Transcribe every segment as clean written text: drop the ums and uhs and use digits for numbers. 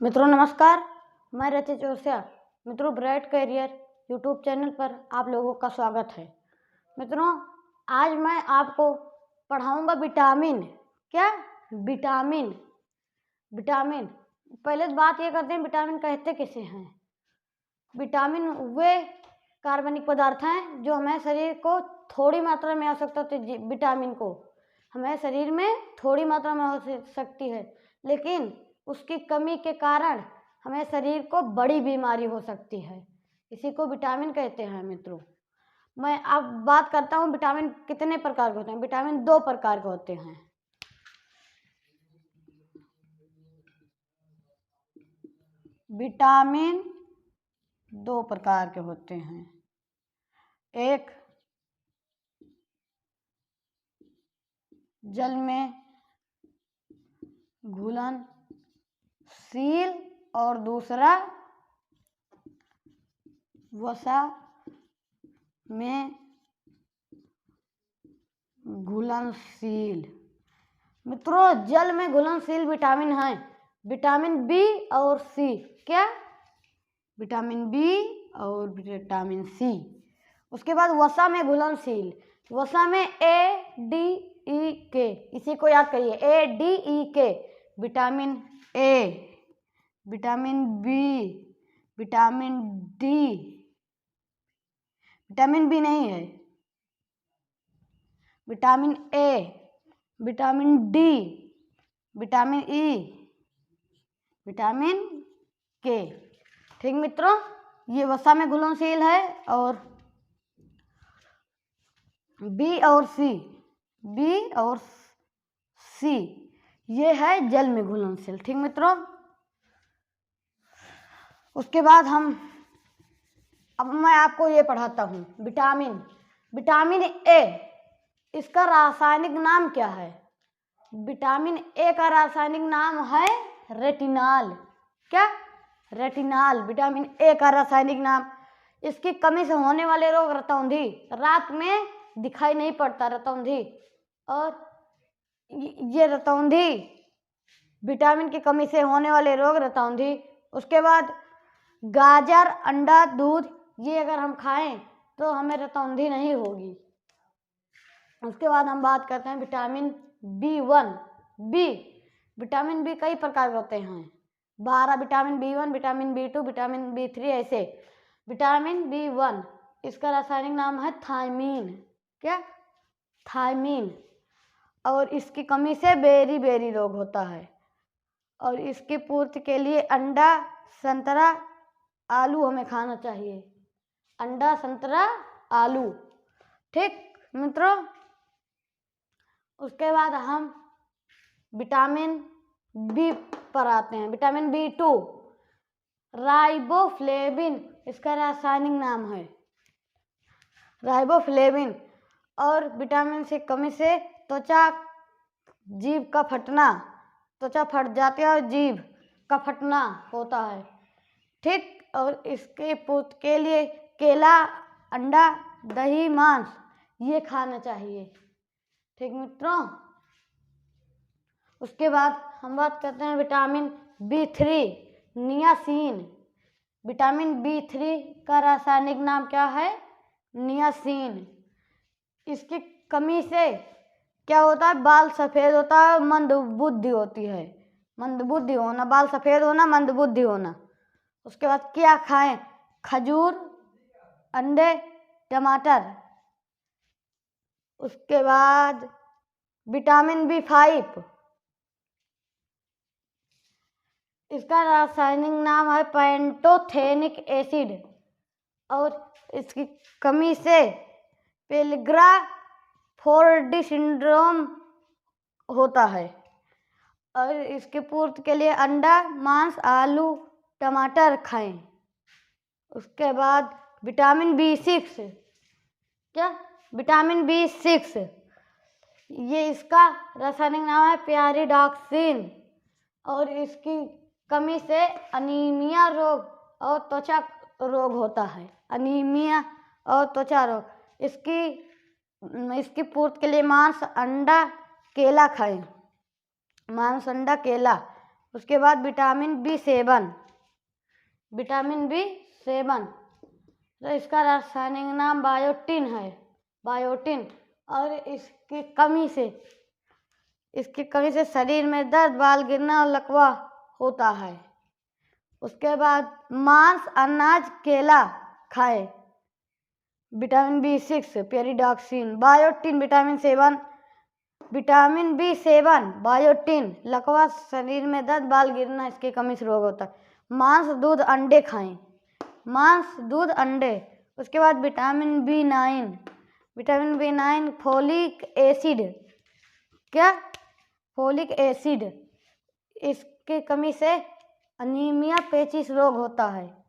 मित्रों नमस्कार, मैं रचित जोशिया। मित्रों ब्राइट करियर यूट्यूब चैनल पर आप लोगों का स्वागत है। मित्रों आज मैं आपको पढ़ाऊंगा विटामिन। क्या? विटामिन। विटामिन पहले तो बात ये करते हैं विटामिन कहते किसे हैं। विटामिन वे कार्बनिक पदार्थ हैं जो हमें शरीर को थोड़ी मात्रा में आवश्यकता होती है। विटामिन को हमें शरीर में थोड़ी मात्रा में हो सकती है, लेकिन उसकी कमी के कारण हमें शरीर को बड़ी बीमारी हो सकती है। इसी को विटामिन कहते हैं। मित्रों मैं अब बात करता हूँ विटामिन कितने प्रकार के होते हैं। विटामिन 2 प्रकार के होते हैं। विटामिन 2 प्रकार के होते हैं। एक जल में घुलनशील और दूसरा वसा में घुलनशील। मित्रों जल में घुलनशील विटामिन है विटामिन बी और सी। क्या? विटामिन बी और विटामिन सी। उसके बाद वसा में घुलनशील, वसा में ए डी ई के। इसी को याद करिए, ए D E K. Vitamin A, vitamin B, vitamin D, vitamin B नहीं है, vitamin A, vitamin D, vitamin E, vitamin K. ठीक मित्रों, ये वसा में घुलनशील है और बी और सी ये है जल में घुलनशील। ठीक मित्रों, उसके बाद अब मैं आपको ये पढ़ाता हूँ विटामिन ए। इसका रासायनिक नाम क्या है? विटामिन ए का रासायनिक नाम है रेटिनॉल। क्या? रेटिनॉल। विटामिन ए का रासायनिक नाम। इसकी कमी से होने वाले रोग रतौंधी, रात में दिखाई नहीं पड़ता रतौंधी, और ये रतौंधी विटामिन की कमी से होने वाले रोग रतौंधी। उसके बाद गाजर, अंडा, दूध ये अगर हम खाएं तो हमें रतौंधी नहीं होगी। उसके बाद हम बात करते हैं विटामिन B1। विटामिन बी कई प्रकार के होते हैं। 12 vitamin B1, vitamin B2, vitamin B3 ऐसे। विटामिन B1 इसका रासायनिक नाम है थायमीन। क्या? थायमीन। और इसकी कमी से बेरी रोग होता है। और इसकी पूर्ति के लिए अंडा, संतरा, आलू हमें खाना चाहिए। अंडा, संतरा, आलू। ठीक मित्रों, उसके बाद हम विटामिन बी पर आते हैं। विटामिन B2 राइबोफ्लेविन इसका रासायनिक नाम है, राइबोफ्लेविन। और विटामिन सी कमी से त्वचा, जीभ का फटना, त्वचा फट जाती है और जीभ का फटना होता है। ठीक, और इसके पूर्ति के लिए केला, अंडा, दही, मांस ये खाना चाहिए। ठीक मित्रों, उसके बाद हम बात करते हैं vitamin B3 niacin. Vitamin B3 का रासायनिक नाम क्या है? नियासिन। इसकी कमी से क्या होता है? बाल सफ़ेद होता है, मंदबुद्धि होती है। मंदबुद्धि होना, बाल सफ़ेद होना, मंदबुद्धि होना। उसके बाद क्या खाएं? खजूर, अंडे, टमाटर। उसके बाद विटामिन B5 इसका रासायनिक नाम है पैंटोथेनिक एसिड। और इसकी कमी से पेल्ग्रा फोर्डी सिंड्रोम होता है। और इसके पूर्ति के लिए अंडा, मांस, आलू, टमाटर खाएं। उसके बाद विटामिन B6। क्या? विटामिन B6 ये इसका रासायनिक नाम है प्यारिडॉक्सिन। और इसकी कमी से अनीमिया रोग और त्वचा रोग होता है। अनीमिया और त्वचा रोग। इसकी पूर्ति के लिए मांस, अंडा, केला खाएं। मांस, अंडा, केला। उसके बाद विटामिन B7, विटामिन B7, तो इसका रासायनिक नाम बायोटिन है, बायोटिन। और इसकी कमी से शरीर में दर्द, बाल गिरना और लकवा होता है। उसके बाद मांस, अनाज, केला खाएं। Vitamin B6, pyridoxine, biotin, vitamin B7, biotin, लकवा, शरीर में दर्द, बाल गिरना, इसकी कमी से रोग होता है। मांस, दूध, अंडे खाएं, मांस, दूध, अंडे। उसके बाद विटामिन B9, फोलिक एसिड, क्या, फोलिक एसिड, इसकी कमी से अनीमिया, पेचिश रोग होता है।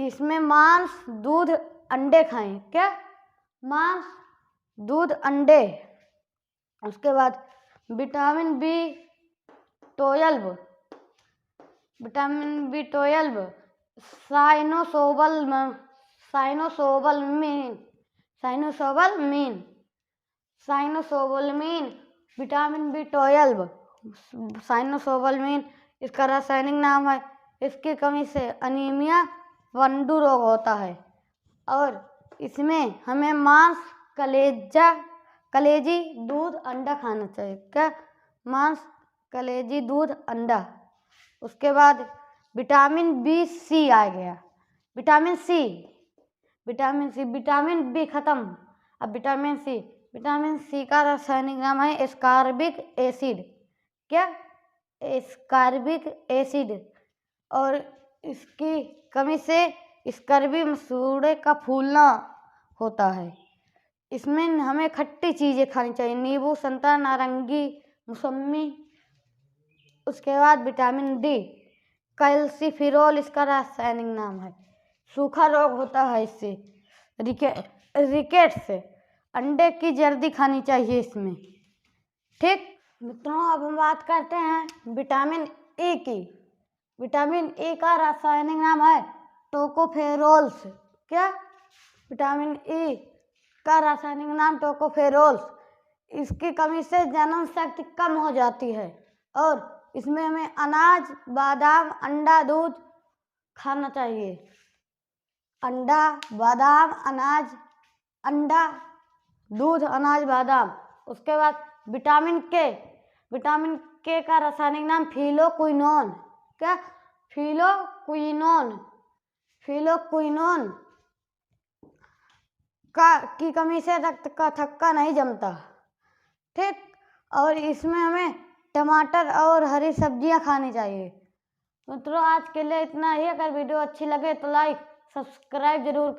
इसमें मांस, दूध, अंडे खाएं, क्या, मांस, दूध, अंडे। उसके बाद विटामिन B12, साइनोसोबलमीन, विटामिन B12, साइनोसोबलमीन, इसका रासायनिक नाम है। इसकी कमी से अनीमिया, वंडू रोग होता है। और इसमें हमें मांस, कलेजी, दूध, अंडा खाना चाहिए, क्या, मांस, कलेजी, दूध, अंडा। उसके बाद विटामिन B आ गया, विटामिन बी खत्म, अब विटामिन सी का रासायनिक नाम है एस्कॉर्बिक एसिड, क्या, एस्कॉर्बिक एसिड। और इसकी कमी से स्कर्वी, मसूड़े का फूलना होता है। इसमें हमें खट्टी चीज़ें खानी चाहिए, नींबू, संतरा, नारंगी, मौसम्मी। उसके बाद विटामिन D, कैल्सीफिरोल, इसका रासायनिक नाम है। सूखा रोग होता है इससे, रिकेट्स। अंडे की जर्दी खानी चाहिए इसमें, ठीक। मित्रों, अब हम बात करते हैं विटामिन E की। विटामिन E का रासायनिक नाम है टोकोफेरोल्स, क्या, विटामिन E का रासायनिक नाम टोकोफेरोल्स। इसकी कमी से जनन शक्ति कम हो जाती है। और इसमें हमें अनाज, बादाम, अंडा, दूध खाना चाहिए, अंडा, बादाम, अनाज, अंडा, दूध, अनाज, बादाम। उसके बाद विटामिन K का रासायनिक नाम फिलोक्विनोन, क्या, फिलोक्विनोन की कमी से रक्त का थक्का नहीं जमता, ठीक। और इसमें हमें टमाटर और हरी सब्जियां खानी चाहिए। मित्रों, आज के लिए इतना ही। अगर वीडियो अच्छी लगे तो लाइक, सब्सक्राइब जरूर करें।